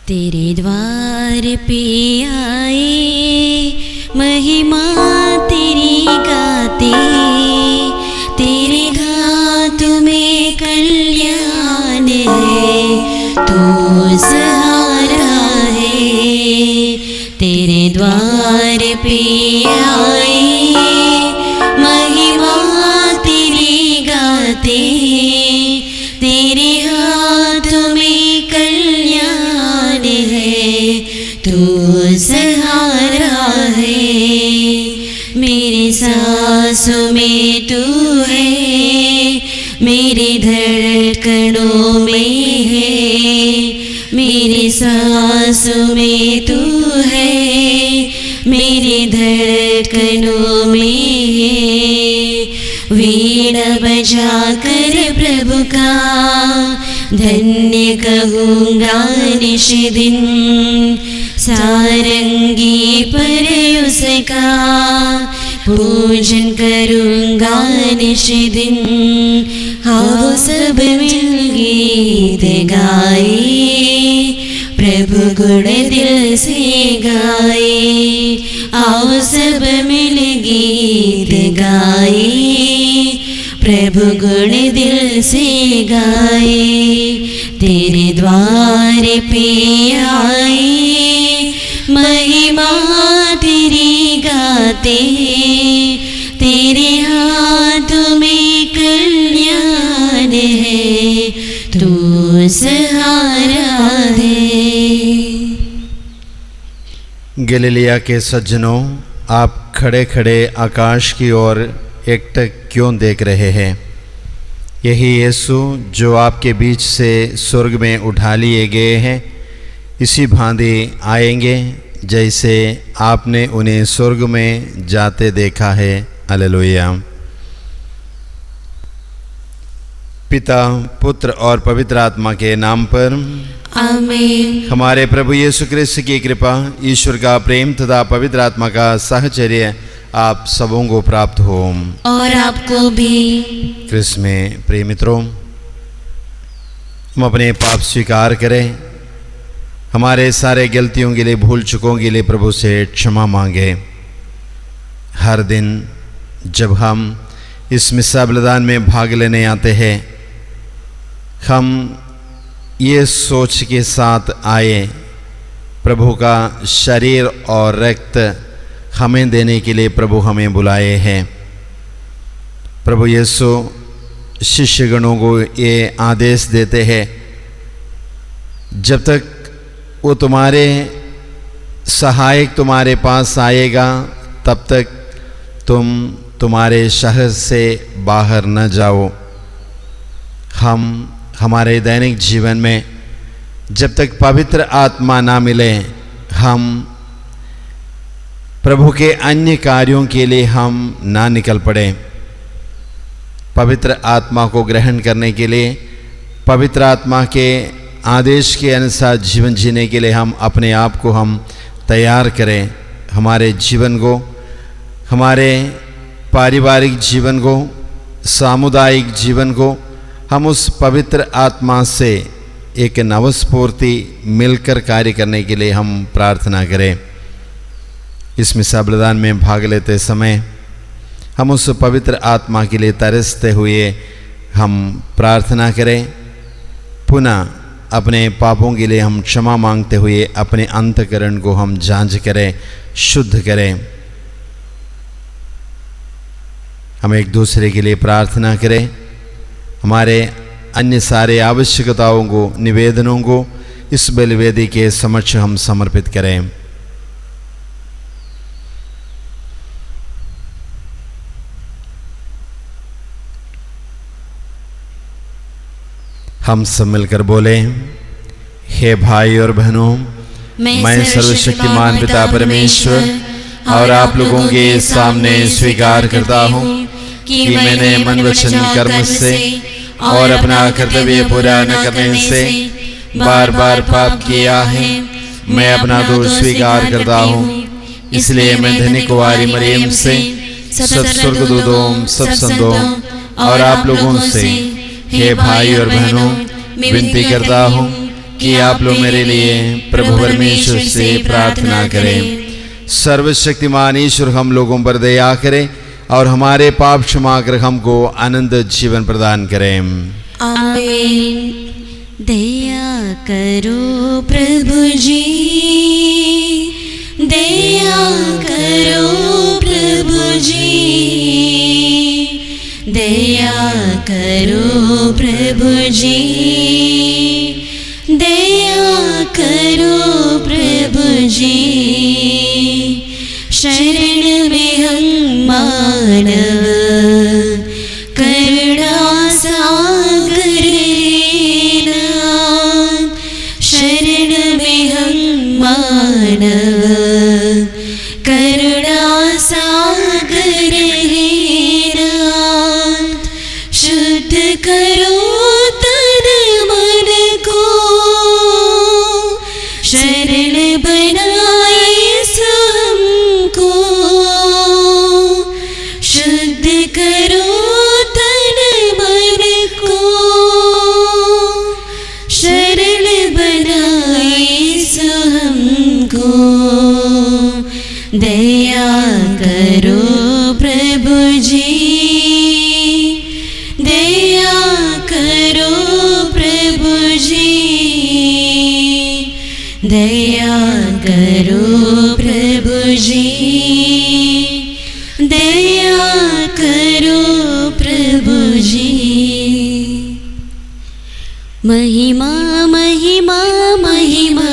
तेरे द्वार पे आए महिमा तेरी गाते, तेरे हाथों में कल्याण है, तू सहारा है। तेरे द्वार पे आए महिमा तेरी गाते, तेरे हाथों में कल्याण है, तू सहारा है। मेरे सांसों में तू है, मेरे धड़कनों में है, मेरे सांसों में तू है, मेरे धड़कनों में है। वीणा बजाकर प्रभु का धन्य कहूँगा निश दिन, सारंगी पर उसका पूजन करूँगा निश दिन। आओ सब मिल गीत गाए, प्रभु गुण दिल से गाए। आओ सब मिल गीत गाए, प्रभु गुण दिल से गाए। तेरे द्वार पे आए महिमा तेरी गाते, तेरे हाथों में कल्याण है, तू सहारा है। गलीलिया के सज्जनों, आप खड़े खड़े आकाश की ओर एकटक क्यों देख रहे हैं? यही यीशु जो आपके बीच से स्वर्ग में उठा लिए गए हैं, इसी भांति आएंगे जैसे आपने उन्हें स्वर्ग में जाते देखा है। हालेलुया। पिता, पुत्र और पवित्र आत्मा के नाम पर आमीन। हमारे प्रभु यीशु क्रिस्त की कृपा, ईश्वर का प्रेम तथा पवित्र आत्मा का साहचर्य आप सबों को प्राप्त हो और आपको भी। क्रिस्त में प्रिय मित्रों, हम अपने पाप स्वीकार करें, हमारे सारे गलतियों के लिए, भूल चुकों के लिए प्रभु से क्षमा मांगे। हर दिन जब हम इस मिस्सा बलिदान में भाग लेने आते हैं, हम ये सोच के साथ आए प्रभु का शरीर और रक्त हमें देने के लिए प्रभु हमें बुलाए हैं। प्रभु यीशु शिष्यगणों को ये आदेश देते हैं, जब तक वो तुम्हारे सहायक तुम्हारे पास आएगा तब तक तुम तुम्हारे शहर से बाहर न जाओ। हम हमारे दैनिक जीवन में जब तक पवित्र आत्मा ना मिले, हम प्रभु के अन्य कार्यों के लिए हम ना निकल पड़े। पवित्र आत्मा को ग्रहण करने के लिए, पवित्र आत्मा के आदेश के अनुसार जीवन जीने के लिए हम अपने आप को हम तैयार करें। हमारे जीवन को, हमारे पारिवारिक जीवन को, सामुदायिक जीवन को हम उस पवित्र आत्मा से एक नवस्फूर्ति मिलकर कार्य करने के लिए हम प्रार्थना करें। इस मिस्सा बलिदान में भाग लेते समय हम उस पवित्र आत्मा के लिए तरसते हुए हम प्रार्थना करें। पुनः अपने पापों के लिए हम क्षमा मांगते हुए अपने अंतःकरण को हम जांच करें, शुद्ध करें। हम एक दूसरे के लिए प्रार्थना करें। हमारे अन्य सारे आवश्यकताओं को, निवेदनों को इस बलिवेदी के समक्ष हम समर्पित करें। हम सब मिलकर बोले, हे भाई और बहनों, मैं सर्वशक्तिमान पिता परमेश्वर और आप लोगों के सामने स्वीकार करता हूँ कि मैंने मन, वचन, कर्म से और अपना कर्तव्य पूरा न करने से बार बार पाप किया है। मैं अपना दोष स्वीकार करता हूँ। इसलिए मैं धन्य कुंवारी मरियम से, सब स्वर्गदूतों, सब संतों और आप लोगों से, हे भाई और बहनों, विनती करता हूँ कि आप लोग मेरे लिए प्रभु परमेश्वर से प्रार्थना करें। सर्वशक्तिमान ईश्वर हम लोगों पर दया करें और हमारे पाप क्षमा कर हमको आनंद जीवन प्रदान करें। आमीन। दया करो प्रभु जी, दया करो प्रभु जी, दया करो प्रभु जी, दया करो प्रभु जी। शरण में हम मानव करुणा सागर नाथ, शरण में हम मानव करुणा सागर नाथ। शुद्ध करो तन मन को, शरण बनाए हमको। शुद्ध करो तन मन को, शरण बनाए हमको। दया करो प्रभु जी, दया करो प्रभु जी, दया करो प्रभु जी, दया करो प्रभु जी। महिमा महिमा महिमा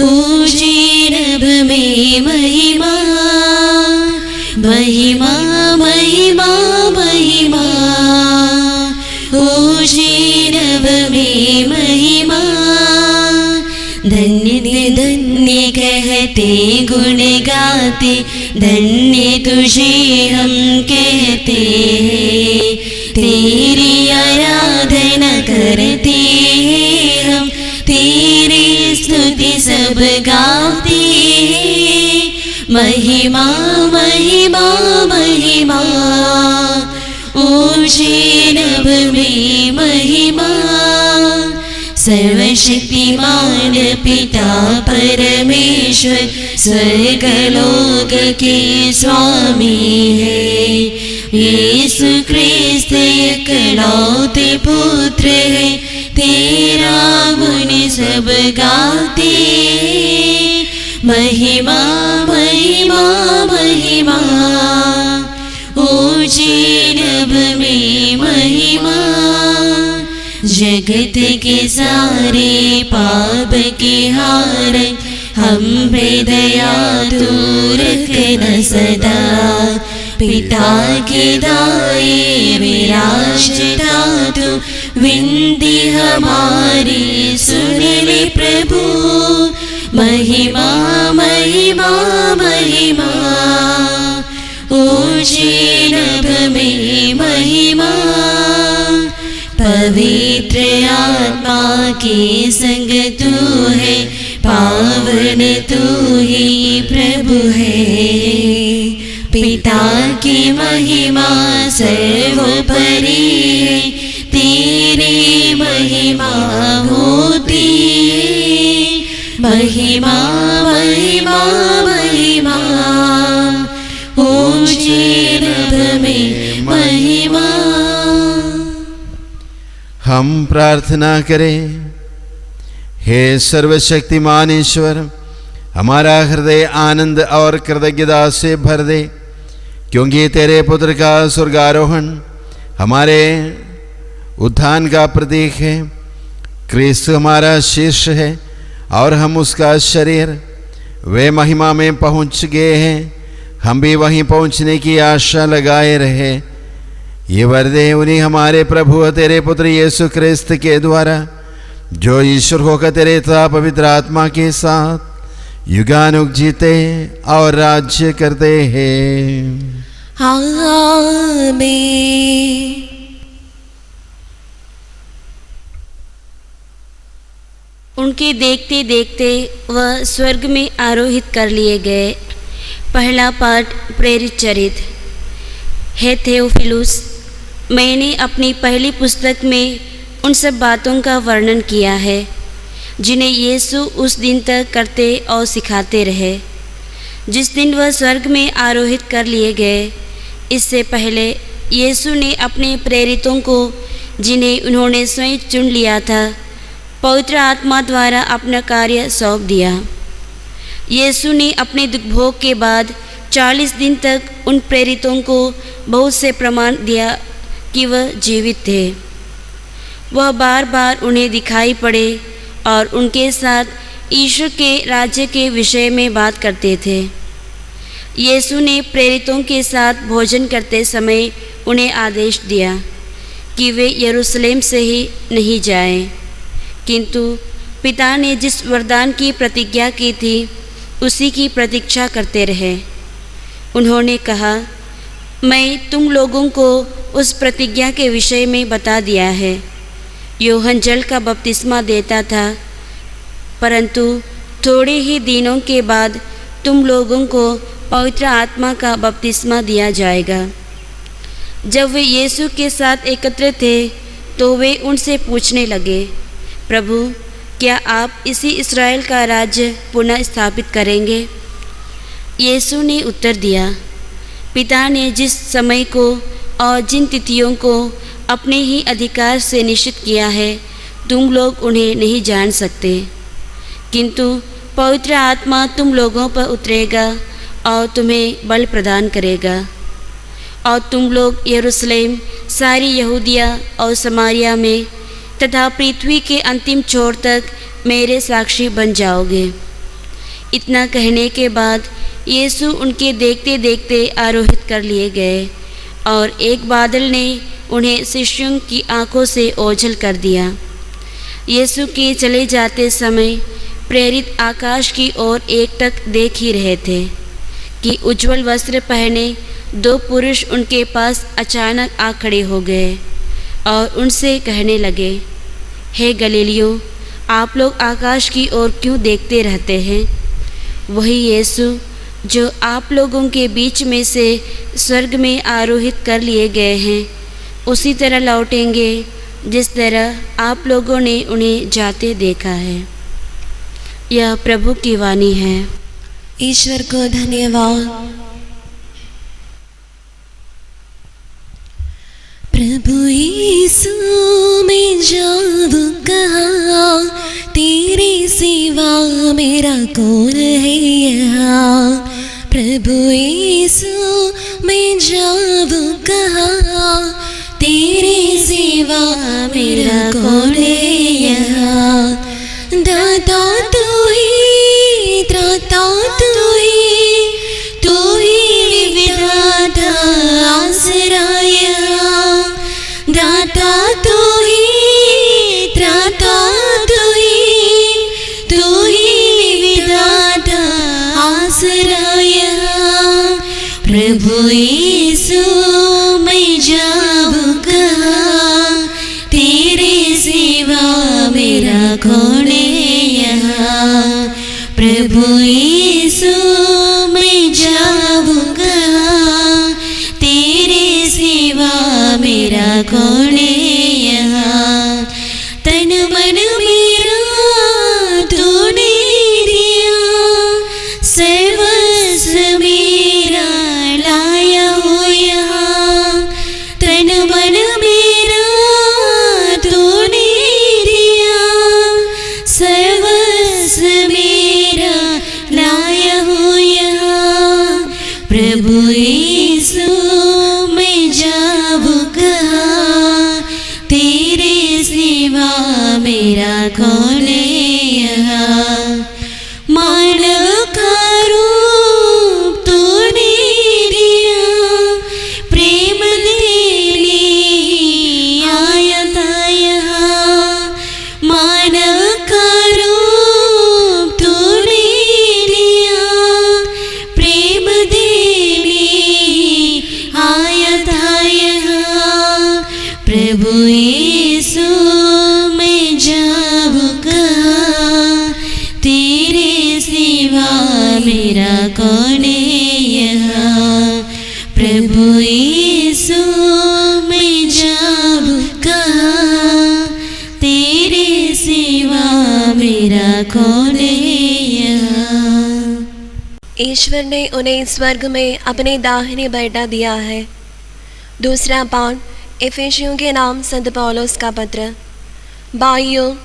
ऊंची नभ में महिमा, महिमा महिमा महिमा ऊंची नभ में महिमा। धन्य धन्य कहते गुण गाते, धन्य तुझे हम कहते हैं। तेरी आराधना करते हम, तेरी स्तुति सब गाते हैं। महिमा महिमा महिमा ऊंचे नभ में महिमा। सर्वशक्तिमान पिता परमेश्वर स्वर्गलोक के स्वामी है। यीशु क्रिस्त इकलौते पुत्र है, तेरा गुण सब गाते। महिमा महिमा महिमा ऊंचे नभ में महिमा। जगत के सारे पाप के हार हम पे दया तू रखना सदा। पिता के दाए विराजता तू, विनती हमारी सुन ले प्रभु। महिमा महिमा महिमा ऊंचे नभ में महिमा। पवित्र आत्मा के संग तू है, पावन तू ही प्रभु है। पिता की महिमा सर्वोपरि है, तेरी महिमा होती है। महिमा महिमा महिमा ऊंचे नभ में महिमा। हम प्रार्थना करें। हे सर्वशक्तिमान ईश्वर, हमारा हृदय आनंद और कृतज्ञता से भर दे, क्योंकि तेरे पुत्र का स्वर्गारोहण हमारे उत्थान का प्रतीक है। क्रिस्त हमारा शीर्ष है और हम उसका शरीर। वे महिमा में पहुंच गए हैं, हम भी वहीं पहुंचने की आशा लगाए रहे। ये वर दे उन्हीं हमारे प्रभु तेरे पुत्र यीशु क्रिस्त के द्वारा, जो ईश्वर होकर तेरे तथा पवित्र आत्मा के साथ युगानुग जीते और राज्य करते हैं। आमीन। उनके देखते देखते वह स्वर्ग में आरोहित कर लिए गए। पहला पाठ प्रेरित चरित्र। हे थियोफिलुस, मैंने अपनी पहली पुस्तक में उन सब बातों का वर्णन किया है जिन्हें यीशु उस दिन तक करते और सिखाते रहे जिस दिन वह स्वर्ग में आरोहित कर लिए गए। इससे पहले यीशु ने अपने प्रेरितों को, जिन्हें उन्होंने स्वयं चुन लिया था, पवित्र आत्मा द्वारा अपना कार्य सौंप दिया। यीशु ने अपने दुख भोग के बाद 40 दिन तक उन प्रेरितों को बहुत से प्रमाण दिया कि वह जीवित थे। वह बार बार उन्हें दिखाई पड़े और उनके साथ ईश्वर के राज्य के विषय में बात करते थे। यीशु ने प्रेरितों के साथ भोजन करते समय उन्हें आदेश दिया कि वे यरूशलेम से ही नहीं जाएं, किंतु पिता ने जिस वरदान की प्रतिज्ञा की थी उसी की प्रतीक्षा करते रहे। उन्होंने कहा, मैं तुम लोगों को उस प्रतिज्ञा के विषय में बता दिया है। यूहन्ना जल का बपतिस्मा देता था, परंतु थोड़े ही दिनों के बाद तुम लोगों को पवित्र आत्मा का बपतिस्मा दिया जाएगा। जब वे यीशु के साथ एकत्र थे तो वे उनसे पूछने लगे, प्रभु, क्या आप इसी इस्राएल का राज्य पुनः स्थापित करेंगे? यीशु ने उत्तर दिया, पिता ने जिस समय को और जिन तिथियों को अपने ही अधिकार से निश्चित किया है, तुम लोग उन्हें नहीं जान सकते, किंतु पवित्र आत्मा तुम लोगों पर उतरेगा और तुम्हें बल प्रदान करेगा, और तुम लोग यरूशलेम, सारी यहूदिया और समारिया में तथा पृथ्वी के अंतिम छोर तक मेरे साक्षी बन जाओगे। इतना कहने के बाद यीशु उनके देखते देखते आरोहित कर लिए गए और एक बादल ने उन्हें शिष्यों की आंखों से ओझल कर दिया। यीशु के चले जाते समय प्रेरित आकाश की ओर एकटक देख ही रहे थे कि उज्जवल वस्त्र पहने 2 पुरुष उनके पास अचानक आ खड़े हो गए और उनसे कहने लगे, हे गलीलियों, आप लोग आकाश की ओर क्यों देखते रहते हैं? वही यीशु जो आप लोगों के बीच में से स्वर्ग में आरोहित कर लिए गए हैं, उसी तरह लौटेंगे जिस तरह आप लोगों ने उन्हें जाते देखा है। यह प्रभु की वाणी है। ईश्वर को धन्यवाद। प्रभु यीशु मैं जाऊं कहाँ, तेरी सिवा मेरा कौन है यहाँ। प्रभु यीशु मैं जाऊं कहाँ, तेरी सिवा मेरा कौन है यहाँ। दाता तू ही, त्राता तू ही, तू ही विधाता आसरा यहाँ। दाता तू ही, त्राता तू ही, तू ही विधाता आसरा यहाँ। प्रभु यीशु मैं जाऊं कहाँ, तेरे सिवा मेरा कौन है यहाँ। प्रभु यीशु मैं जाऊं कहाँ, तेरे सिवा मेरा कौन है यहाँ। तन मन मेरा तूने दिया, सर्वस्व मेरा लाया हो यहाँ। तन मन मेरा तूने दिया, सर्वस्व मेरा लाया हो यहाँ। प्रभु यीशु मैं जाऊं कहाँ, तेरे सिवा मेरा कौन है यहाँ। मानव का रूप तूने दिया, प्रेम देने आया था यहाँ। मानव का रूप तूने दिया, प्रेम देने आया था यहाँ। प्रभु यीशु मैं जाऊं कहाँ, तेरे सिवा मेरा कौन है यहाँ। प्रभु यीशु मैं जाऊं कहाँ, मेरा कौन है यहाँ। ईश्वर ने उन्हें स्वर्ग में अपने दाहिने बैठा दिया है। दूसरा पाठ इफिसियों के नाम संत पौलुस का पत्र। भाइयों,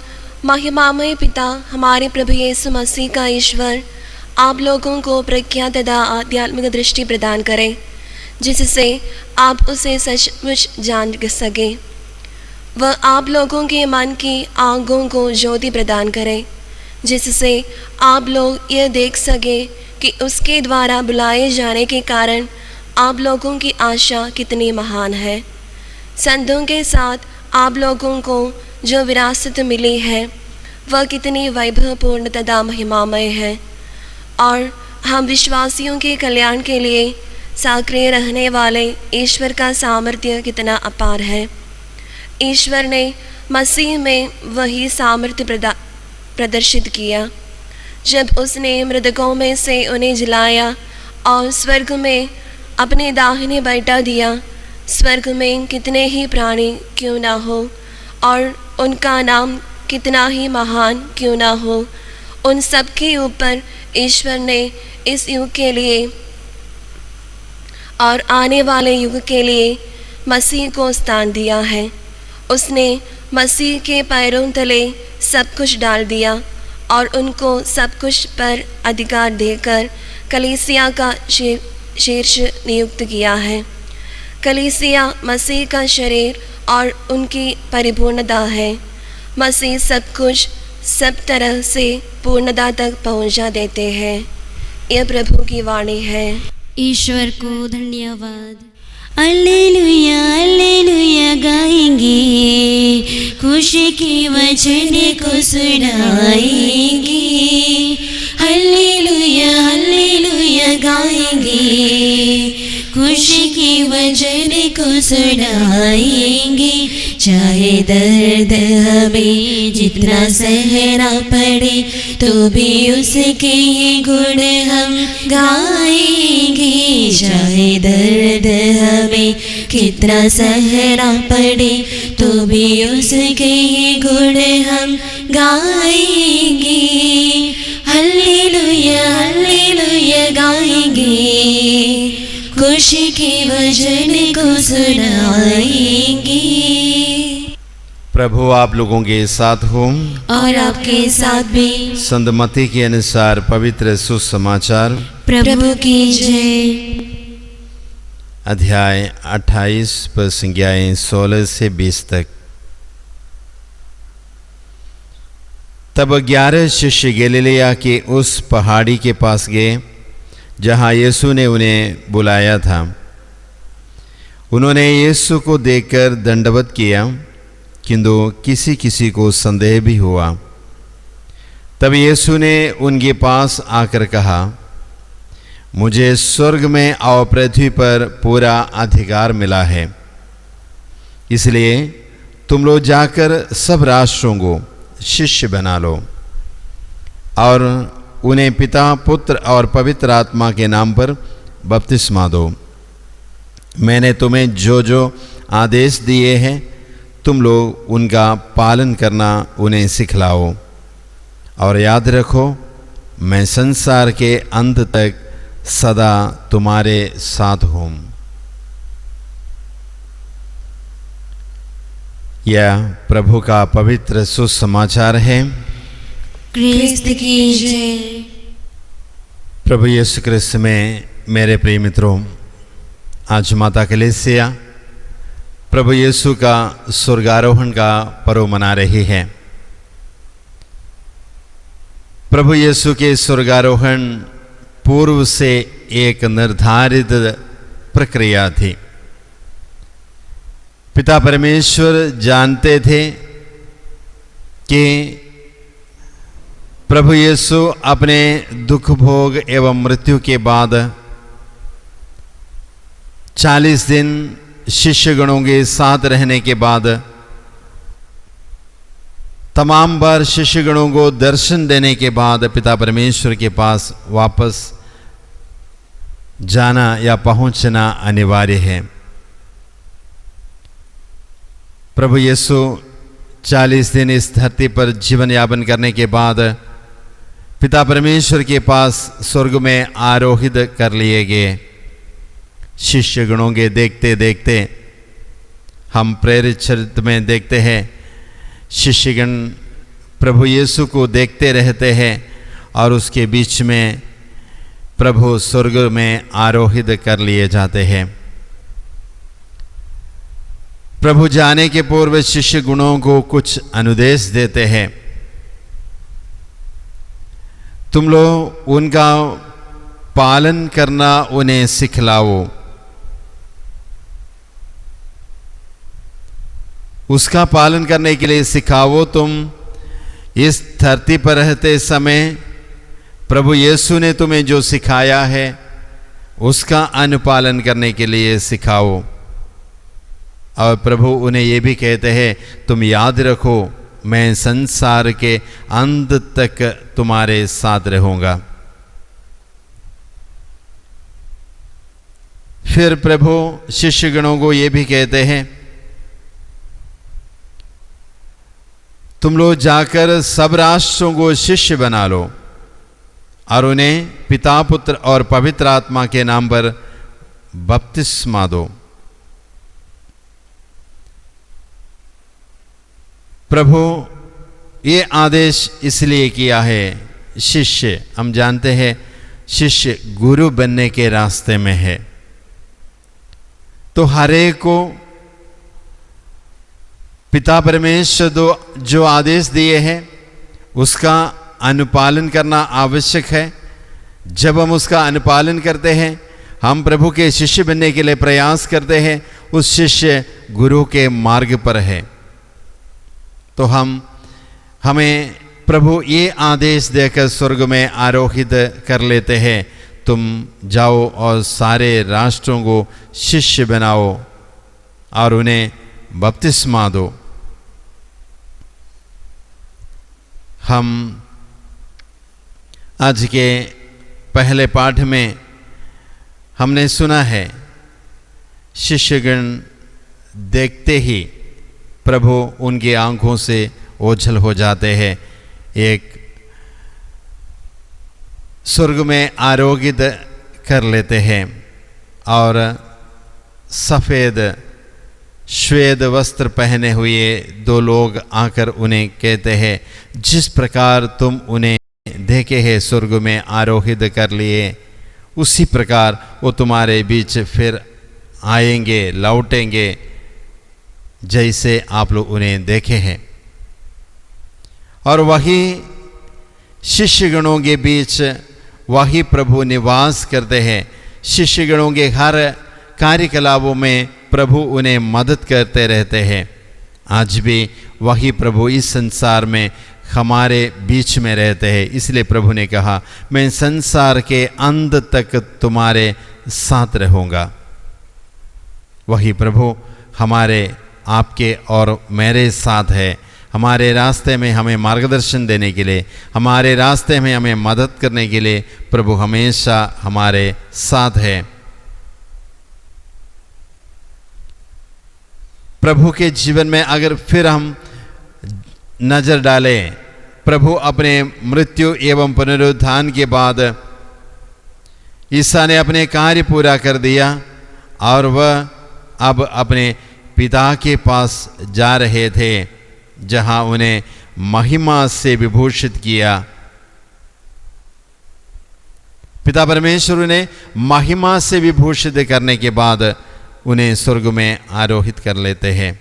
महिमामय पिता हमारे प्रभु यीशु मसीह का ईश्वर आप लोगों को प्रज्ञा तथा आध्यात्मिक दृष्टि प्रदान करें, जिससे आप उसे सचमुच जान सकें। वह आप लोगों के मन की आँखों को ज्योति प्रदान करें, जिससे आप लोग यह देख सकें कि उसके द्वारा बुलाए जाने के कारण आप लोगों की आशा कितनी महान है। संतों के साथ आप लोगों को जो विरासत मिली है वह कितनी वैभवपूर्ण तथा महिमामय है, और हम विश्वासियों के कल्याण के लिए सक्रिय रहने वाले ईश्वर का सामर्थ्य कितना अपार है। ईश्वर ने मसीह में वही सामर्थ्य प्रदर्शित किया जब उसने मृतकों में से उन्हें जिलाया और स्वर्ग में अपने दाहिने बैठा दिया। स्वर्ग में कितने ही प्राणी क्यों ना हो और उनका नाम कितना ही महान क्यों ना हो, उन सब के ऊपर ईश्वर ने इस युग के लिए और आने वाले युग के लिए मसीह को स्थान दिया है। उसने मसीह के पैरों तले सब कुछ डाल दिया और उनको सब कुछ पर अधिकार देकर कलीसिया का शीर्ष नियुक्त किया है। कलीसिया मसीह का शरीर और उनकी परिपूर्णता है। मसीह सब कुछ सब तरह से पूर्णता तक पहुंचा देते हैं। यह प्रभु की वाणी है। ईश्वर को धन्यवाद। alleluia गाएंगे, खुशी के वचन को सुनाएंगे। alleluia गाएंगे, खुशी के वचन को सुनाएंगे। चाहे दर्द हमें जितना सहना पड़े तो भी उसके ये गुण हम गाएंगे। चाहे दर्द हमें कितना सहना पड़े तो भी उसके ये गुण हम गाएंगे। alleluia गाएंगे, खुशी के वचन को सुनाएंगे। प्रभु आप लोगों के साथ हो और आपके साथ भी। संत मत्ती के अनुसार पवित्र सुसमाचार। प्रभु की जय। अध्याय 28 पर संज्ञाएं 16 से 20 तक। तब 11 शिष्य गलीलिया के उस पहाड़ी के पास गए जहाँ यीशु ने उन्हें बुलाया था। उन्होंने यीशु को देखकर दंडवत किया, किंतु किसी किसी को संदेह भी हुआ। तब यीशु ने उनके पास आकर कहा, मुझे स्वर्ग में और पृथ्वी पर पूरा अधिकार मिला है, इसलिए तुम लोग जाकर सब राष्ट्रों को शिष्य बना लो और उन्हें पिता, पुत्र और पवित्र आत्मा के नाम पर बपतिस्मा दो। मैंने तुम्हें जो जो आदेश दिए हैं तुम लोग उनका पालन करना उन्हें सिखलाओ, और याद रखो मैं संसार के अंत तक सदा तुम्हारे साथ हूँ। यह प्रभु का पवित्र सुसमाचार है। क्रिस्त की जय। प्रभु यीशु क्रिस्त में मेरे प्रिय मित्रों, आज माता कलीसिया प्रभु यीशु का स्वर्गारोहण का पर्व मना रही है। प्रभु यीशु के स्वर्गारोहण पूर्व से एक निर्धारित प्रक्रिया थी। पिता परमेश्वर जानते थे कि प्रभु यीशु अपने दुख भोग एवं मृत्यु के बाद 40 दिन शिष्यगणों के साथ रहने के बाद तमाम बार शिष्यगणों को दर्शन देने के बाद पिता परमेश्वर के पास वापस जाना या पहुंचना अनिवार्य है। प्रभु यीशु 40 दिन इस धरती पर जीवन यापन करने के बाद पिता परमेश्वर के पास स्वर्ग में आरोहित कर लिए गए। शिष्य गणों के देखते देखते हम प्रेरित चरित्र में देखते हैं, शिष्यगण प्रभु यीशु को देखते रहते हैं और उसके बीच में प्रभु स्वर्ग में आरोहित कर लिए जाते हैं। प्रभु जाने के पूर्व शिष्य गुणों को कुछ अनुदेश देते हैं। तुम लोग उनका पालन करना उन्हें सिखलाओ। उसका पालन करने के लिए सिखाओ। तुम इस धरती पर रहते समय प्रभु यीशु ने तुम्हें जो सिखाया है उसका अनुपालन करने के लिए सिखाओ। और प्रभु उन्हें ये भी कहते हैं, तुम याद रखो मैं संसार के अंत तक तुम्हारे साथ रहूंगा। फिर प्रभु शिष्यगणों को ये भी कहते हैं, तुम लोग जाकर सब राष्ट्रों को शिष्य बना लो और उन्हें पिता पुत्र और पवित्र आत्मा के नाम पर बपतिस्मा दो। प्रभु ये आदेश इसलिए किया है, शिष्य हम जानते हैं शिष्य गुरु बनने के रास्ते में है, तो हर एक को पिता परमेश्वर जो आदेश दिए हैं उसका अनुपालन करना आवश्यक है। जब हम उसका अनुपालन करते हैं, हम प्रभु के शिष्य बनने के लिए प्रयास करते हैं, उस शिष्य गुरु के मार्ग पर है। तो हमें प्रभु ये आदेश देकर स्वर्ग में आरोहित कर लेते हैं, तुम जाओ और सारे राष्ट्रों को शिष्य बनाओ और उन्हें बपतिस्मा दो। हम आज के पहले पाठ में हमने सुना है, शिष्यगण देखते ही प्रभु उनकी आंखों से ओझल हो जाते हैं, एक स्वर्ग में आरोहित कर लेते हैं और सफ़ेद श्वेत वस्त्र पहने हुए दो लोग आकर उन्हें कहते हैं, जिस प्रकार तुम उन्हें देखे हैं स्वर्ग में आरोहित कर लिए, उसी प्रकार वो तुम्हारे बीच फिर आएंगे, लौटेंगे जैसे आप लोग उन्हें देखे हैं। और वही शिष्यगणों के बीच वही प्रभु निवास करते हैं। शिष्यगणों के हर कार्यकलापों में प्रभु उन्हें मदद करते रहते हैं। आज भी वही प्रभु इस संसार में हमारे बीच में रहते हैं। इसलिए प्रभु ने कहा, मैं संसार के अंत तक तुम्हारे साथ रहूँगा। वही प्रभु हमारे आपके और मेरे साथ है। हमारे रास्ते में हमें मार्गदर्शन देने के लिए, हमारे रास्ते में हमें मदद करने के लिए प्रभु हमेशा हमारे साथ है। प्रभु के जीवन में अगर फिर हम नज़र डालें, प्रभु अपने मृत्यु एवं पुनरुत्थान के बाद ईसा ने अपने कार्य पूरा कर दिया और वह अब अपने पिता के पास जा रहे थे, जहां उन्हें महिमा से विभूषित किया। पिता परमेश्वर ने महिमा से विभूषित करने के बाद उन्हें स्वर्ग में आरोहित कर लेते हैं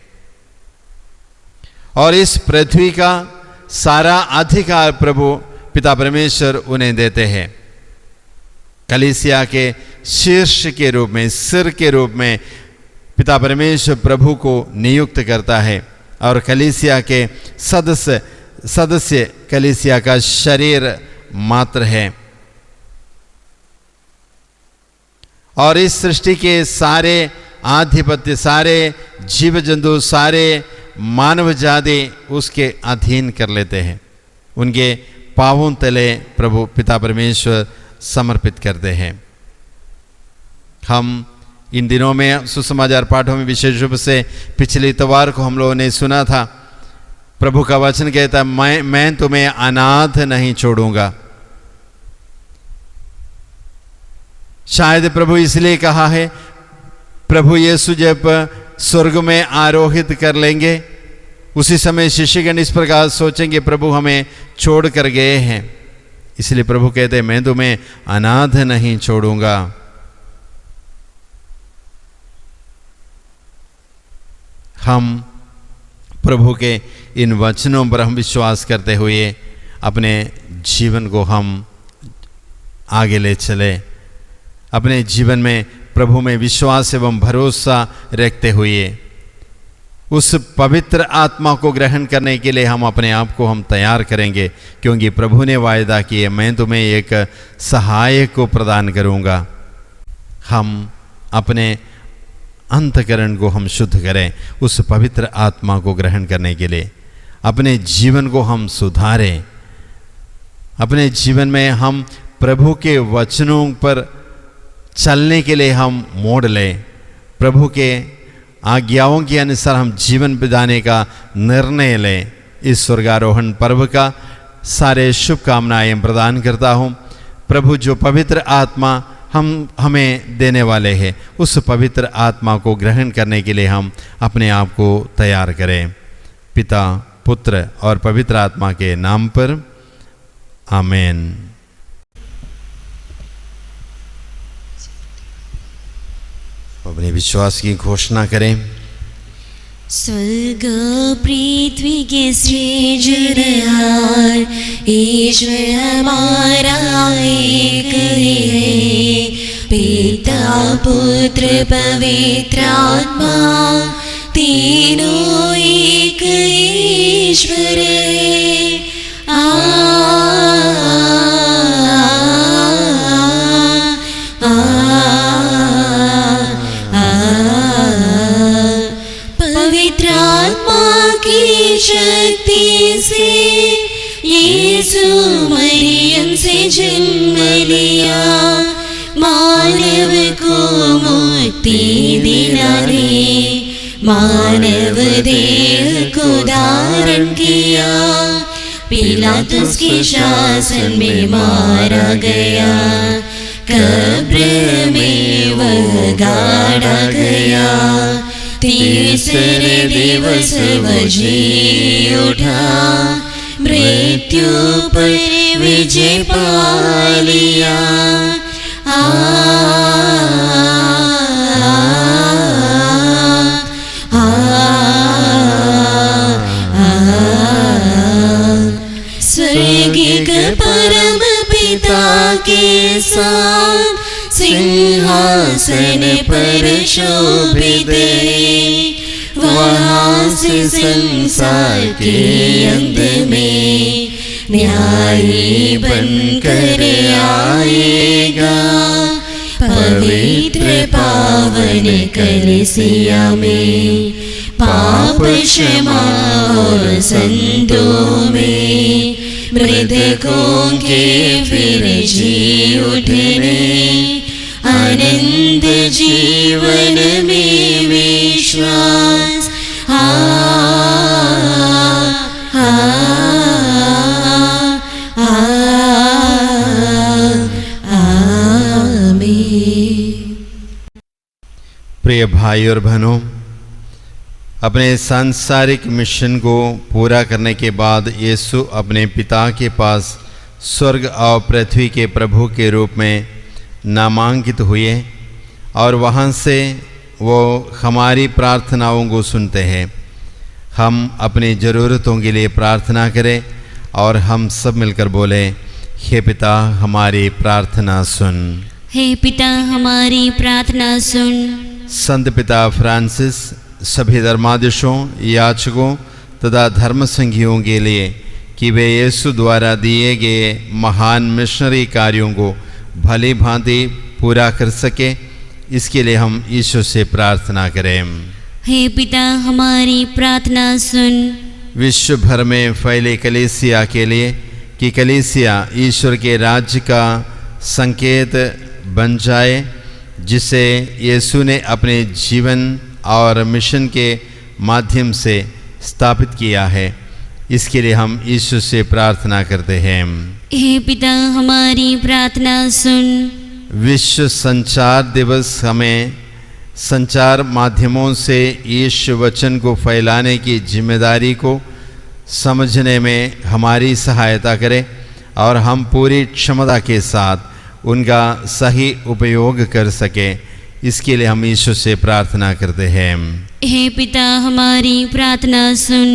और इस पृथ्वी का सारा अधिकार प्रभु पिता परमेश्वर उन्हें देते हैं। कलीसिया के शीर्ष के रूप में, सिर के रूप में पिता परमेश्वर प्रभु को नियुक्त करता है और कलीसिया के सदस्य कलीसिया का शरीर मात्र है। और इस सृष्टि के सारे आधिपत्य, सारे जीव जंतु, सारे मानव जाति उसके अधीन कर लेते हैं। उनके पांवों तले प्रभु पिता परमेश्वर समर्पित करते हैं। हम इन दिनों में सुसमाचार पाठों में विशेष रूप से पिछले इतवार को हम लोगों ने सुना था, प्रभु का वचन कहता है मैं तुम्हें अनाथ नहीं छोड़ूंगा। शायद प्रभु इसलिए कहा है, प्रभु यीशु जब स्वर्ग में आरोहित कर लेंगे उसी समय शिष्यगण इस प्रकार सोचेंगे प्रभु हमें छोड़ कर गए हैं, इसलिए प्रभु कहते हैं मैं तुम्हें अनाथ नहीं छोड़ूंगा। हम प्रभु के इन वचनों पर हम विश्वास करते हुए अपने जीवन को हम आगे ले चले, अपने जीवन में प्रभु में विश्वास एवं भरोसा रखते हुए उस पवित्र आत्मा को ग्रहण करने के लिए हम अपने आप को हम तैयार करेंगे, क्योंकि प्रभु ने वायदा किए मैं तुम्हें एक सहायक को प्रदान करूंगा। हम अपने अंतःकरण को हम शुद्ध करें उस पवित्र आत्मा को ग्रहण करने के लिए, अपने जीवन को हम सुधारें, अपने जीवन में हम प्रभु के वचनों पर चलने के लिए हम मोड़ लें, प्रभु के आज्ञाओं के अनुसार हम जीवन बिताने का निर्णय लें। इस स्वर्गारोहण पर्व का सारे शुभकामनाएं प्रदान करता हूँ। प्रभु जो पवित्र आत्मा हमें देने वाले हैं उस पवित्र आत्मा को ग्रहण करने के लिए हम अपने आप को तैयार करें। पिता, पुत्र और पवित्र आत्मा के नाम पर आमीन। अपने विश्वास की घोषणा करें। स्वर्ग पृथ्वी के सृजनहार ईश्वर हमारा एक ही है, पिता पुत्र पवित्र आत्मा तीनों एक ईश्वर पवित्र आत्मा की शक्ति से यीशु मरियम से जन्म लिया, मानव को मुक्ति दिलाने मानव देह को धारण किया, पिलातुस के शासन में मारा गया, कब्र में वह गाड़ा गया, तीसरे दिवस वह जी उठा, मृत्यु पर विजय पा लिया। स्वर्गिक परम पिता के साथ सिंहासन पर शोभित वहाँ से संसार के अंत में न्यायी बनकर आएगा, पवित्र पावन कलीसिया में पाप क्षमा और संतों में मृतकों के फिर जी उठने, अनंत जीवन में विश्वास। प्रिय भाई और बहनों, अपने सांसारिक मिशन को पूरा करने के बाद यीशु अपने पिता के पास स्वर्ग और पृथ्वी के प्रभु के रूप में नामांकित हुए और वहाँ से वो हमारी प्रार्थनाओं को सुनते हैं। हम अपनी ज़रूरतों के लिए प्रार्थना करें और हम सब मिलकर बोलें, हे पिता हमारी प्रार्थना सुन। हे पिता हमारी प्रार्थना सुन। संत पिता फ्रांसिस सभी धर्माधीशों, याचकों तथा धर्म संघियों के लिए कि वे यीशु द्वारा दिए गए महान मिशनरी कार्यों को भली भांति पूरा कर सके, इसके लिए हम ईश्वर से प्रार्थना करें। हे पिता हमारी प्रार्थना सुन। विश्व भर में फैले कलीसिया के लिए कि कलीसिया ईश्वर के राज्य का संकेत बन जाए, जिसे यीशु ने अपने जीवन और मिशन के माध्यम से स्थापित किया है। इसके लिए हम यीशु से प्रार्थना करते हैं। हे पिता हमारी प्रार्थना सुन। विश्व संचार दिवस हमें संचार माध्यमों से यीशु वचन को फैलाने की जिम्मेदारी को समझने में हमारी सहायता करे और हम पूरी क्षमता के साथ उनका सही उपयोग कर सके। इसके लिए हम यीशु से प्रार्थना करते हैं। हे पिता हमारी प्रार्थना सुन।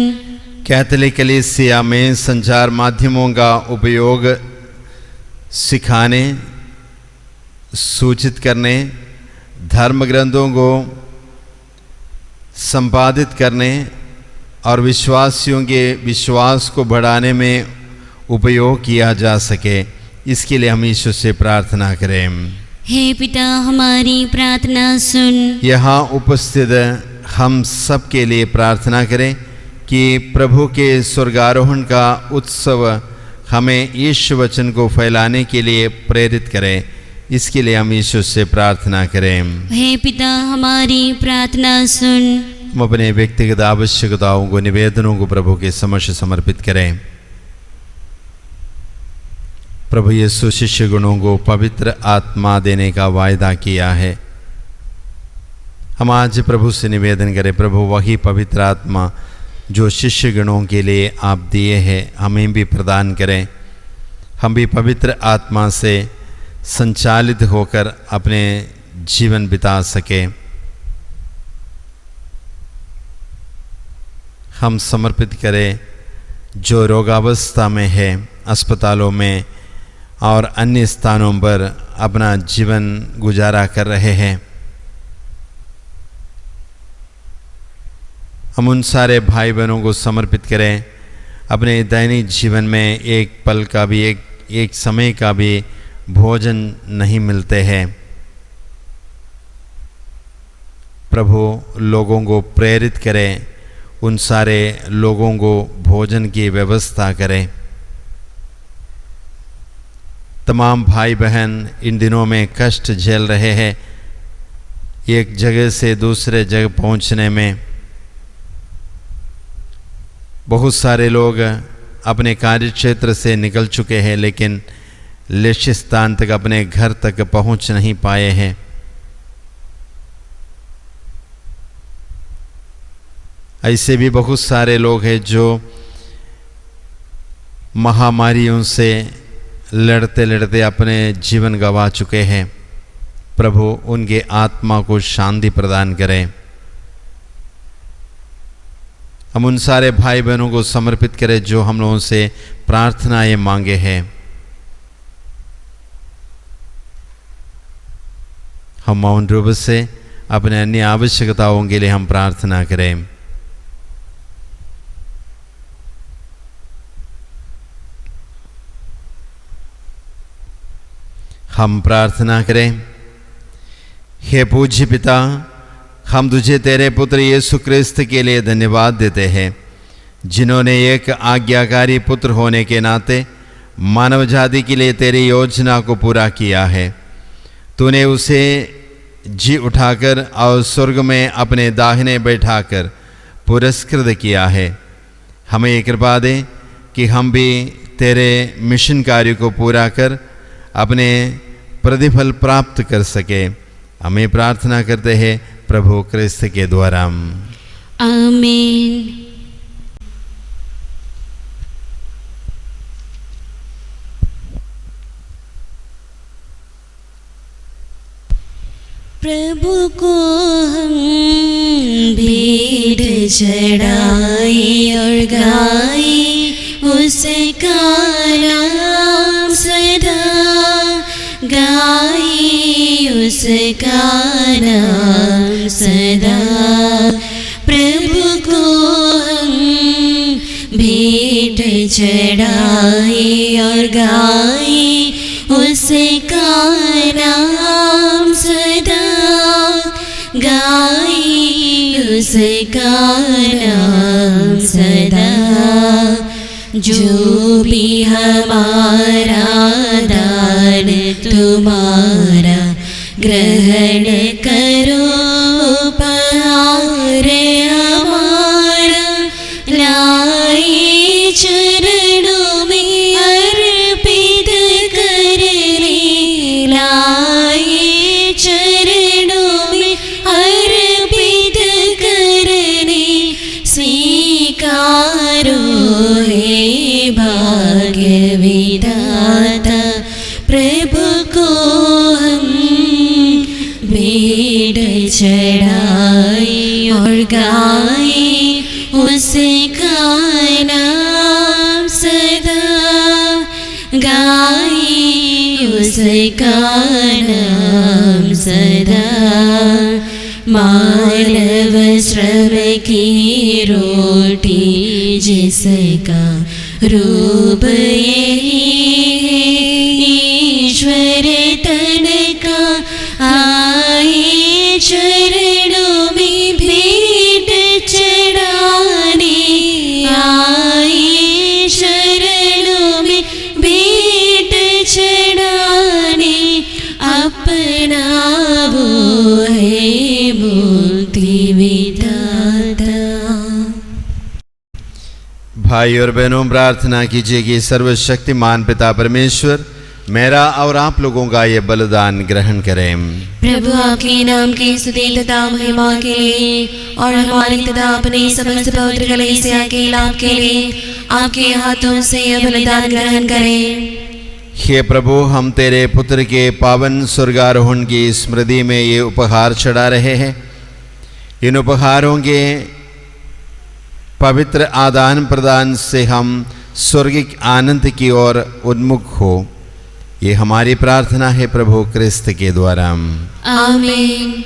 कैथोलिक कलीसिया में संचार माध्यमों का उपयोग सिखाने, सूचित करने, धर्म ग्रंथों को संपादित करने और विश्वासियों के विश्वास को बढ़ाने में उपयोग किया जा सके। इसके लिए हम यीशु से प्रार्थना करें। हे पिता हमारी प्रार्थना सुन। यहाँ उपस्थित हम सब के लिए प्रार्थना करें कि प्रभु के स्वर्गारोहण का उत्सव हमें यीशु वचन को फैलाने के लिए प्रेरित करें। इसके लिए हम यीशु से प्रार्थना करें। हे पिता हमारी प्रार्थना सुन। हम अपने व्यक्तिगत आवश्यकताओं को, निवेदनों को प्रभु के समक्ष समर्पित करें। प्रभु यीशु शिष्य गणों को पवित्र आत्मा देने का वायदा किया है। हम आज प्रभु से निवेदन करें, प्रभु वही पवित्र आत्मा जो शिष्य गणों के लिए आप दिए हैं हमें भी प्रदान करें। हम भी पवित्र आत्मा से संचालित होकर अपने जीवन बिता सके। हम समर्पित करें जो रोगावस्था में है, अस्पतालों में और अन्य स्थानों पर अपना जीवन गुजारा कर रहे हैं। हम उन सारे भाई बहनों को समर्पित करें अपने दैनिक जीवन में एक पल का भी, एक समय का भी भोजन नहीं मिलते हैं। प्रभु लोगों को प्रेरित करें, उन सारे लोगों को भोजन की व्यवस्था करें। तमाम भाई बहन इन दिनों में कष्ट झेल रहे हैं एक जगह से दूसरे जगह पहुंचने में। बहुत सारे लोग अपने कार्यक्षेत्र से निकल चुके हैं लेकिन लक्ष्य स्थान तक, अपने घर तक पहुंच नहीं पाए हैं। ऐसे भी बहुत सारे लोग हैं जो महामारियों से लड़ते लड़ते अपने जीवन गंवा चुके हैं। प्रभु उनके आत्मा को शांति प्रदान करें। हम उन सारे भाई बहनों को समर्पित करें जो हम लोगों से प्रार्थनाएं मांगे हैं। हम मौन रूप से अपने अन्य आवश्यकताओं के लिए हम प्रार्थना करें। हम प्रार्थना करें। हे पूज्य पिता, हम तुझे तेरे पुत्र यीशु क्रिस्त के लिए धन्यवाद देते हैं, जिन्होंने एक आज्ञाकारी पुत्र होने के नाते मानव जाति के लिए तेरी योजना को पूरा किया है। तूने उसे जी उठाकर और स्वर्ग में अपने दाहिने बैठाकर पुरस्कृत किया है। हमें कृपा दे कि हम भी तेरे मिशन कार्य को पूरा कर अपने प्रतिफल प्राप्त कर सके। हमें प्रार्थना करते हैं प्रभु क्रिस्त के द्वारा, आमीन। प्रभु को हम भीड़ चढ़ाई और गाई उसका नाम सदा, गाई उसका नाम सदा। प्रभु को हम भीड़ चढ़ाई और गाई उसका नाम सदा, गाई उसका नाम सदा। जो भी हमारा दान तुम्हारा ग्रहण करो, उपहार हमारा लाई भाग्य विधाता प्रभु को हम भेंट चढ़ाए और गाए उसका नाम सदा, गाए उसका नाम सदा। मानव श्रम की रोटी जिसका रूप यही है, ईश्वर तन का आए चरणों में भेंट चढ़ाने, आए चरणों में भेंट चढ़ाने, अपना वो है मुक्ति विधाता। भाई और बहनों, प्रार्थना कीजिए कि सर्वशक्तिमान पिता परमेश्वर मेरा और आप लोगों का ये बलिदान ग्रहण करें। प्रभु आपके नाम की स्तुति तथा महिमा के लिए और हमारे तथा अपने समस्त पवित्र कलीसिया के लाभ के लिए आपके हाथों से यह बलिदान ग्रहण करें। हे प्रभु, हम तेरे पुत्र के पावन स्वर्गारोहण की स्मृति में ये उपहार चढ़ा रहे हैं। इन उपहारों के पवित्र आदान प्रदान से हम स्वर्गिक आनंद की ओर उन्मुख हो, ये हमारी प्रार्थना है प्रभु क्रिस्त के द्वारा। आमीन।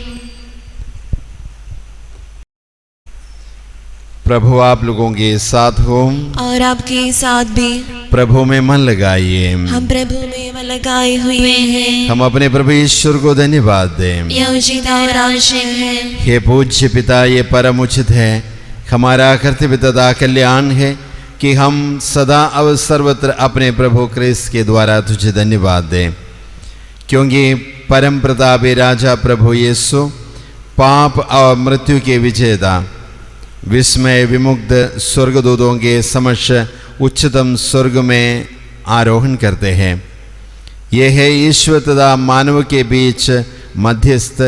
प्रभु आप लोगों के साथ हो और आपके साथ भी। प्रभु में मन लगाइए। हम प्रभु में मन लगाए हुए हैं। हम अपने प्रभु ईश्वर को धन्यवाद दें। यह उचित और आवश्यक है। हे पूज्य पिता, ये परम उचित है, हमारा कर्तव्य तथा कल्याण है कि हम सदा और सर्वत्र अपने प्रभु क्रिस्त के द्वारा तुझे धन्यवाद दें, क्योंकि परम प्रतापी राजा प्रभु यीशु पाप और मृत्यु के विजेता विस्मय विमुग्ध स्वर्गदूतों के समक्ष उच्चतम स्वर्ग में आरोहण करते हैं। ये है ईश्वर तथा मानव के बीच मध्यस्थ,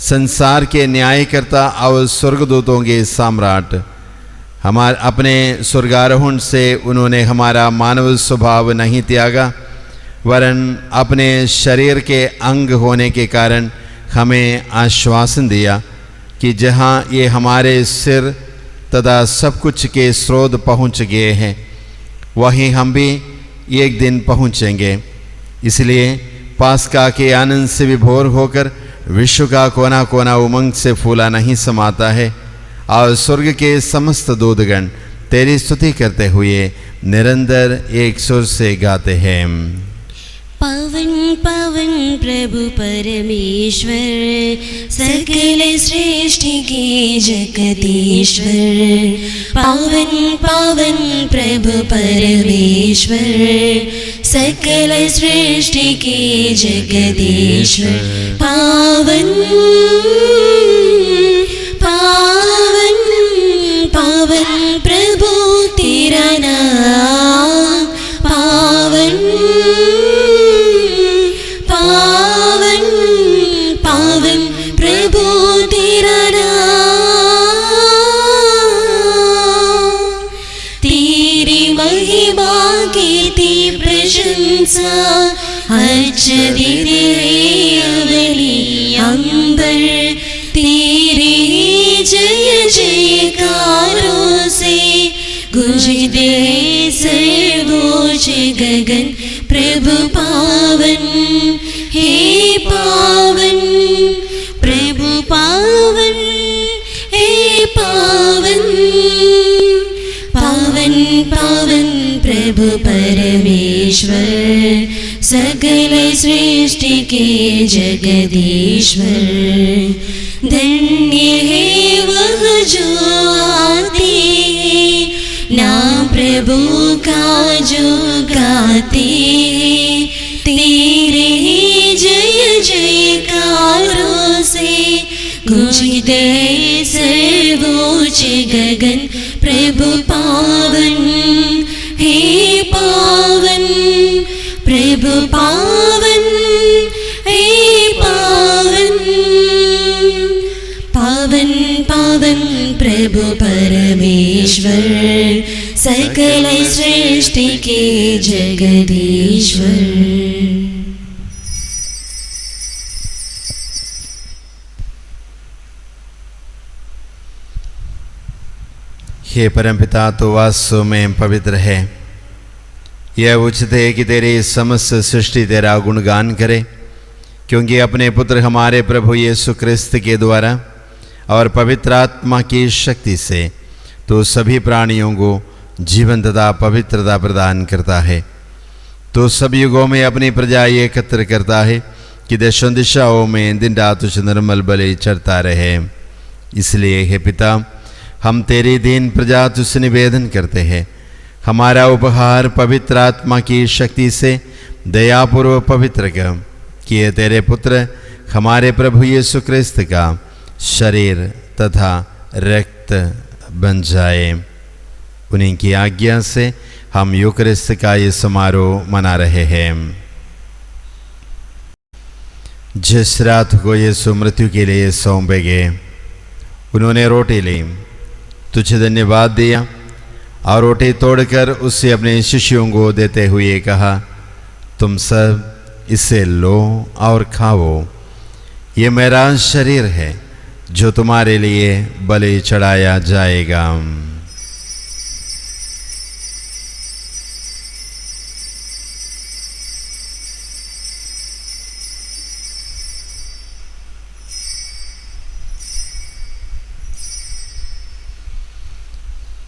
संसार के न्यायकर्ता और स्वर्गदूतों के सम्राट। हमारे अपने स्वर्गारोहण से उन्होंने हमारा मानव स्वभाव नहीं त्यागा, वरन अपने शरीर के अंग होने के कारण हमें आश्वासन दिया कि जहाँ ये हमारे सिर तथा सब कुछ के स्रोत पहुँच गए हैं, वहीं हम भी एक दिन पहुँचेंगे। इसलिए पास्का के आनंद से विभोर होकर विश्व का कोना कोना उमंग से फूला नहीं समाता है, और स्वर्ग के समस्त दूतगण तेरी स्तुति करते हुए निरंतर एक सुर से गाते हैं। पवन पवन प्रभु परमेश्वर, सकल सृष्टि के जगदीश्वर। पावन पावन प्रभु परमेश्वर, सकल सृष्टि के जगदीश्वर। पावन पावन पावन प्रभु तेरा नाम। पावन पावन पावन प्रभु तेरा नाम। तेरी महिमा कीर्ति प्रशंसा अच्छी अवली अंबर। तेरे जय जयकारों से गूंजते सर्वोच्च गगन। प्रभु पावन हे पावन, प्रभु पावन हे पावन। पावन पावन प्रभु परमेश्वर, सकल सृष्टि के जगदीश्वर। धन्य है वह जो आते हैं, नाम प्रभु का जो गाते हैं। तेरे जय जयकारों से गूंजते सर्वोच्च गगन। प्रभु पावन हे पावन, प्रभु पावन हे पावन। पावन पावन प्रभु परमेश्वर, सकल सृष्टि सृष्टि के जगदीश्वर। हे परमपिता, तो वास्तव में पवित्र है। यह उचित है कि तेरी समस्त सृष्टि तेरा गुणगान करे, क्योंकि अपने पुत्र हमारे प्रभु यीशु क्रिस्त के द्वारा और पवित्र आत्मा की शक्ति से तो सभी प्राणियों को जीवन तथा पवित्रता प्रदान करता है। तो सब युगों में अपनी प्रजा एकत्र करता है कि देशों दिशाओं में दिन रात उस निर्मल बलि चढ़ता रहे। इसलिए हे पिता, हम तेरी दीन प्रजा तुझसे निवेदन करते हैं, हमारा उपहार पवित्र आत्मा की शक्ति से दयापूर्वक पवित्र कर, कि ये तेरे पुत्र हमारे प्रभु यीशु क्रिस्त का शरीर तथा रक्त बन जाए। उन्हीं की आज्ञा से हम यूकरिस्त का ये समारोह मना रहे हैं। जिस रात को यीशु मृत्यु के लिए सौंपे गए, उन्होंने रोटी ली, तुझे धन्यवाद दिया और रोटी तोड़कर उससे अपने शिष्यों को देते हुए कहा, तुम सब इसे लो और खाओ, ये मेरा शरीर है जो तुम्हारे लिए बलि चढ़ाया जाएगा।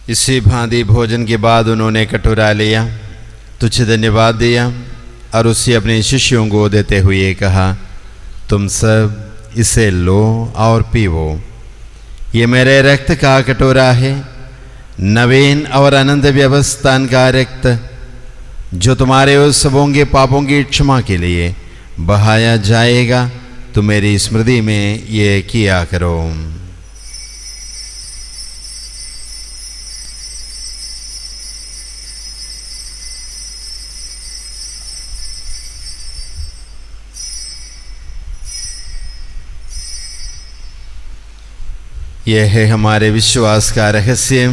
इसी भांति भोजन के बाद उन्होंने कटोरा लिया, तुझे धन्यवाद दिया और उसे अपने शिष्यों को देते हुए कहा, तुम सब इसे लो और पीवो, ये मेरे रक्त का कटोरा है, नवीन और अनंत व्यवस्थान का रक्त, जो तुम्हारे उस सबों के पापों की क्षमा के लिए बहाया जाएगा। तुम मेरी स्मृति में ये किया करो। यह है हमारे विश्वास का रहस्य।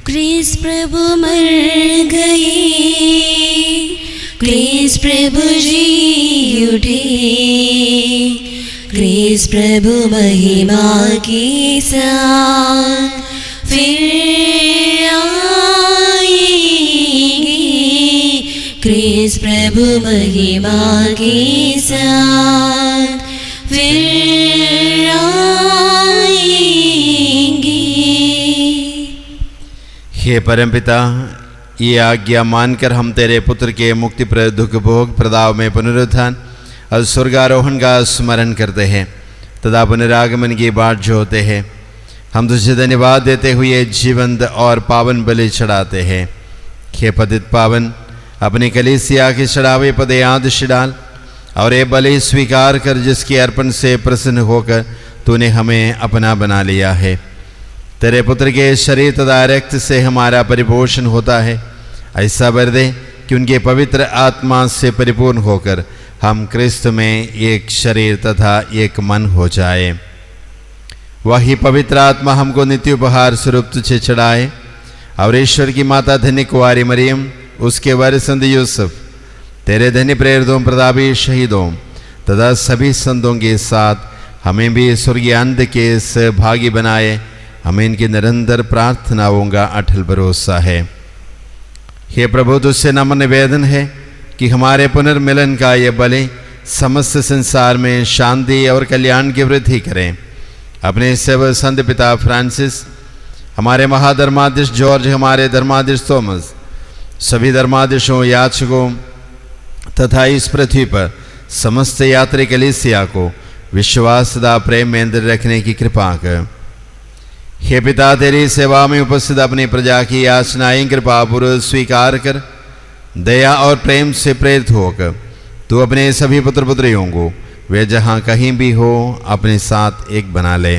क्रिस्त प्रभु मर गए, क्रिस्त प्रभु जी उठे, क्रिस्त प्रभु महिमा के साथ फिर आएंगे, क्रिस्त प्रभु महिमा के साथ फिर आएंगे। हे परमपिता, ये आज्ञा मानकर हम तेरे पुत्र के मुक्तिप्रद दुख भोग प्रदाव में पुनरुत्थान और स्वर्गारोहण का स्मरण करते हैं तथा पुनरागमन की बाट जोते हैं। हम तुझे धन्यवाद देते हुए जीवंत और पावन बलि चढ़ाते हैं। हे पतित पावन, अपनी कलीसिया के चढ़ावे पद आदर्श डाल और ये बलि स्वीकार कर, जिसके अर्पण से प्रसन्न होकर तूने हमें अपना बना लिया है। तेरे पुत्र के शरीर तथा रक्त से हमारा परिपोषण होता है। ऐसा वर दे कि उनके पवित्र आत्मा से परिपूर्ण होकर हम क्रिस्त में एक शरीर तथा एक मन हो जाए। वही पवित्र आत्मा हमको नित्य उपहार स्वरूप तुझे चढ़ाए और ईश्वर की माता धन्य कुंवारी मरियम, उसके वर संत यूसुफ, तेरे धन्य प्रेरितों प्रतापी शहीदों तथा सभी संतों के साथ हमें भी स्वर्गीय आनंद के सहभागी बनाए। हमें इनकी निरंतर प्रार्थनाओं का अटल भरोसा है। हे प्रभु, तुझसे नम्र निवेदन है कि हमारे पुनर्मिलन का ये बलि समस्त संसार में शांति और कल्याण की वृद्धि करें। अपने सेवक संत पिता फ्रांसिस, हमारे महाधर्माधीश जॉर्ज, हमारे धर्माधीश थॉमस, सभी धर्माधीशों, याचकों तथा इस पृथ्वी पर समस्त यात्री कलीसिया को विश्वास तथा प्रेम में अंदर रखने की कृपा कर। हे पिता, तेरी सेवा में उपस्थित अपनी प्रजा की याचनाएं कृपापूर्वक स्वीकार कर दया और प्रेम से प्रेरित होकर तू अपने सभी पुत्र पुत्रियों को वे जहाँ कहीं भी हो अपने साथ एक बना ले।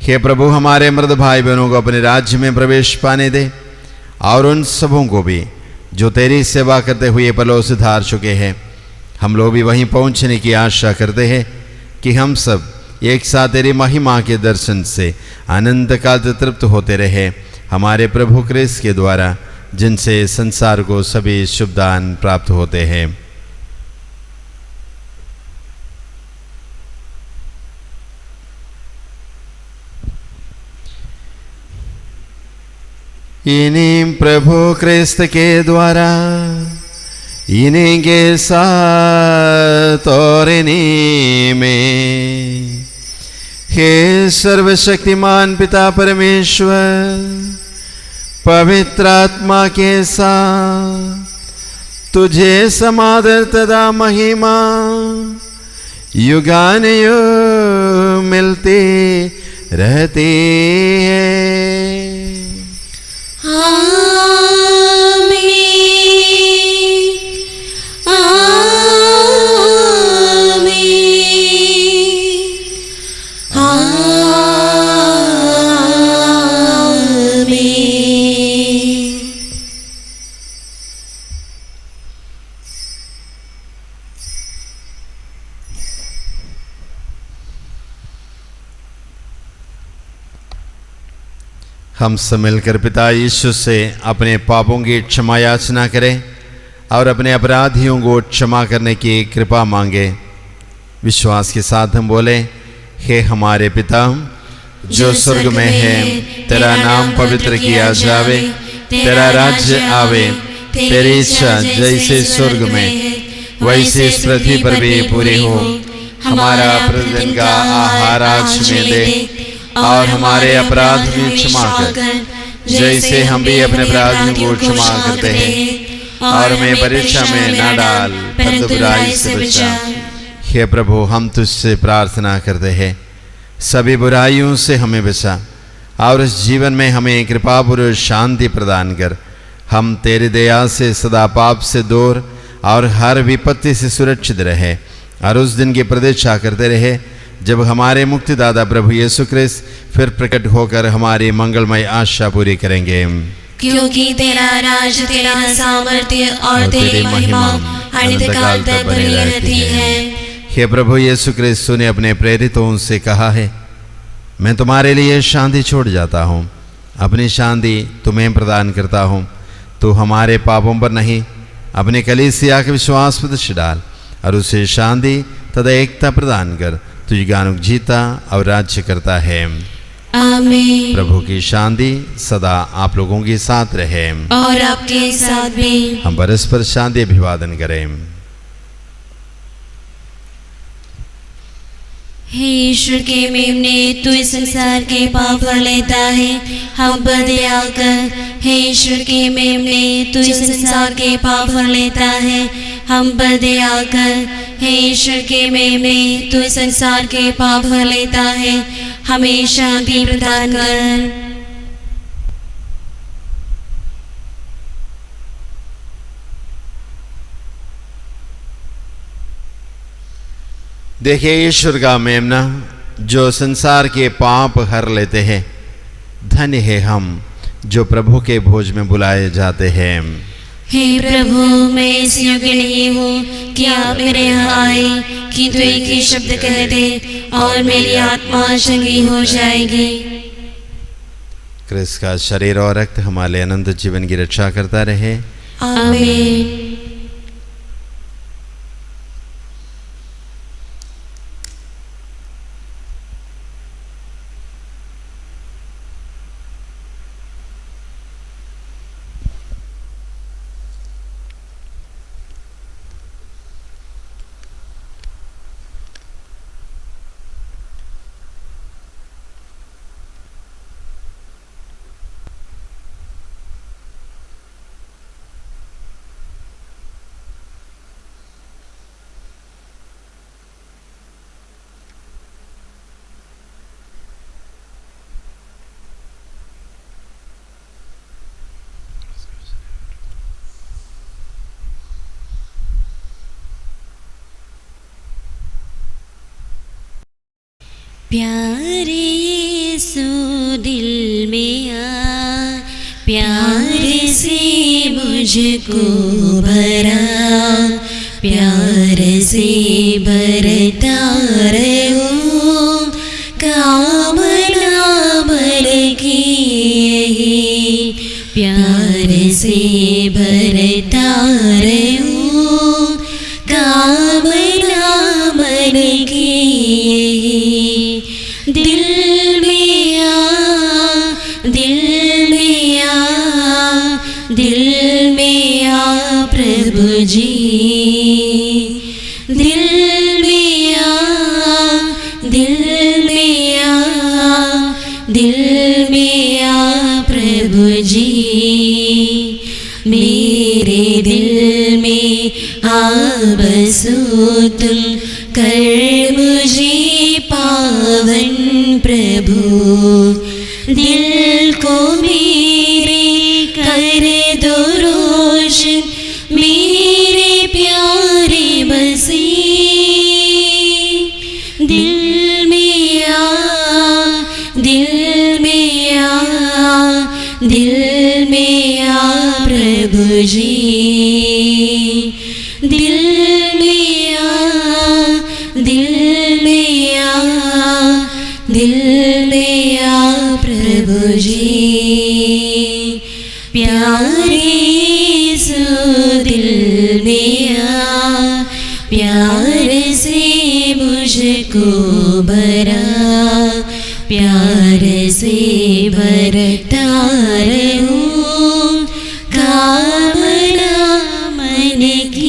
हे प्रभु, हमारे मृत भाई बहनों को अपने राज्य में प्रवेश पाने दे और उन सबों को भी जो तेरी सेवा करते हुए परलोक से धार चुके हैं। हम लोग भी वहीं पहुंचने की आशा करते हैं कि हम सब एक साथ तेरी महिमा के दर्शन से आनंद काल तृप्त होते रहे। हमारे प्रभु क्रिस्त के द्वारा जिनसे संसार को सभी शुभ दान प्राप्त होते हैं। इन्हीं प्रभु क्रिस्त के द्वारा, इन्हीं के साथ और इन्हीं में, हे सर्वशक्तिमान पिता परमेश्वर, पवित्र आत्मा के साथ तुझे समादर तथा महिमा युगानुयुग मिलती रहती है। हम सब मिलकर पिता यीशु से अपने पापों की क्षमा याचना करें और अपने अपराधियों को क्षमा करने की कृपा मांगे। विश्वास के साथ हम बोले, हे हमारे पिता जो स्वर्ग में है, तेरा नाम पवित्र किया जावे, तेरा राज्य आवे, तेरी इच्छा जैसे स्वर्ग में वैसे इस पृथ्वी पर भी पूरी हो। हमारा प्रतिदिन का आहार आज हमें दे और हमारे अपराध भी क्षमा कर, जैसे हम भी अपने अपराधियों को क्षमा करते हैं, और हमें परीक्षा में न डाल परंतु बुराई से बचा। हे प्रभु, हम तुझसे प्रार्थना करते हैं, सभी बुराइयों से हमें बचा और इस जीवन में हमें कृपापूर्वक शांति प्रदान कर। हम तेरी दया से सदा पाप से दूर और हर विपत्ति से सुरक्षित रहे और उस दिन की प्रतीक्षा करते रहे जब हमारे मुक्तिदाता प्रभु यीशु ख्रिस्त फिर प्रकट होकर हमारी मंगलमय आशा पूरी करेंगे। क्योंकि तेरा राज, तेरा सामर्थ्य और तेरी महिमा अनंत काल तक बनी रहती है। हे प्रभु यीशु ख्रिस्त ने अपने प्रेरितों से कहा है, मैं तुम्हारे लिए शांति छोड़ जाता हूँ, अपनी शांति तुम्हें प्रदान करता हूँ। तो हमारे पापों पर नहीं, अपने कलीसिया के विश्वास पर दृष्टि डाल और उसे शांति तथा एकता प्रदान कर। तुझ गानुक जीता और राज्य करता है। आमीन। प्रभु की शांति सदा आप लोगों के साथ रहे और आपके साथ भी। हम परस्पर शांति अभिवादन करें। हे ईश्वर के मेमने, तू इस संसार के पाप हर लेता है, हम पर दया कर। हे ईश्वर के मेमने, तू इस संसार के पाप हर लेता है, हम पर दया कर। हे ईश्वर के मेमने, तू इस संसार के पाप हर लेता है, हमें शांति प्रदान कर। देखिए ईश्वर का मेमना जो संसार के पाप हर लेते हैं। धन्य है हम जो प्रभु के भोज में बुलाए जाते हैं। हे प्रभु, मैं इस योग्य नहीं हूँ कि आप मेरे यहाँ आए, किंतु एक ही शब्द कह दे और मेरी आत्मा चंगी हो जाएगी। क्रिस्त का शरीर और रक्त हमारे अनंत जीवन की रक्षा करता रहे। आमीन। प्यारे यीशु दिल में आ, प्यार से मुझको भरा, प्यार से भरता रहूं, कामना भर की यही, प्यार से बरता रहूं, कामना मन की दिल में आ, दिल में आ, दिल में आ प्रभु जी, दिल में आ, दिल में आ, दिल में आ प्रभु जी, मेरे दिल में आ बसो तुम, कर मुझे पावन प्रभु, दिल को मेरे कर दो रोशन, मेरे प्यारे बसे, दिल में आ, दिल में आ, दिल में आ प्रभु जी, दिल में आ, दिल में आ, दिल में आ प्रभु जी, प्यारे यीशु दिल में आ, प्यार से मुझको भरा, प्यार से भरता रहूं, कामना मन की।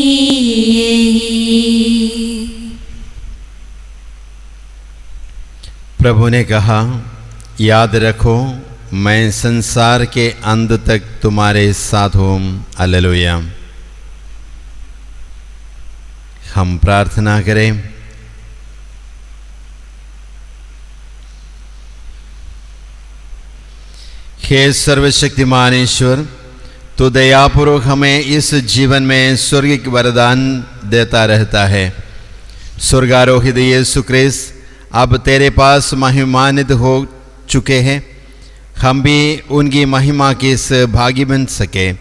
प्रभु ने कहा, याद रखो मैं संसार के अंत तक तुम्हारे साथ हूँ। हालेलुया। हम प्रार्थना करें। हे सर्वशक्तिमान ईश्वर, तो दयापूर्वक हमें इस जीवन में स्वर्गिक वरदान देता रहता है। स्वर्गारोहित यीशु ख्रीस्त अब तेरे पास महिमान्वित हो चुके हैं, हम भी उनकी महिमा के सहभागी बन सके।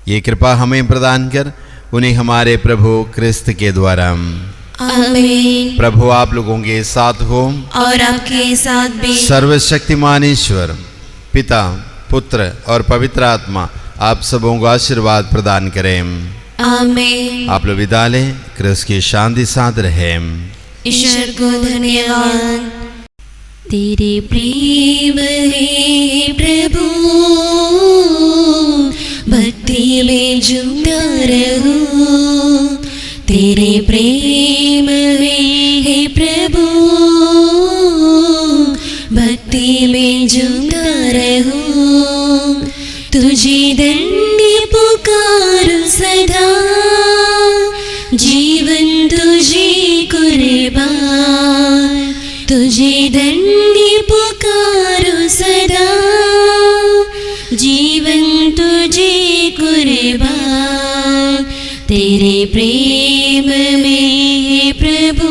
ये कृपा हमें प्रदान कर, उन्हें हमारे प्रभु क्रिस्त के द्वारा। आमीन। प्रभु आप लोगों के साथ हो और आपके साथ भी। सर्वशक्तिमान ईश्वर पिता, पुत्र और पवित्र आत्मा आप सबों को आशीर्वाद प्रदान करें। आमीन। आप लोग विदा लें। क्रिस्त की शांति साथ रहे। ईश्वर को धन्यवाद। तेरे प्रेम है प्रभु, भक्ति में झूमता रहूं। तेरे प्रेम है प्रभु, भक्ति में झूमता रहूं। तुझे धन्य पुकारूं सदा, जीवन तुझे कुर्बान। तुझे धन्य पुकारूं सदा, जीवन तुझे कुर्बान। तेरे प्रेम में प्रभु,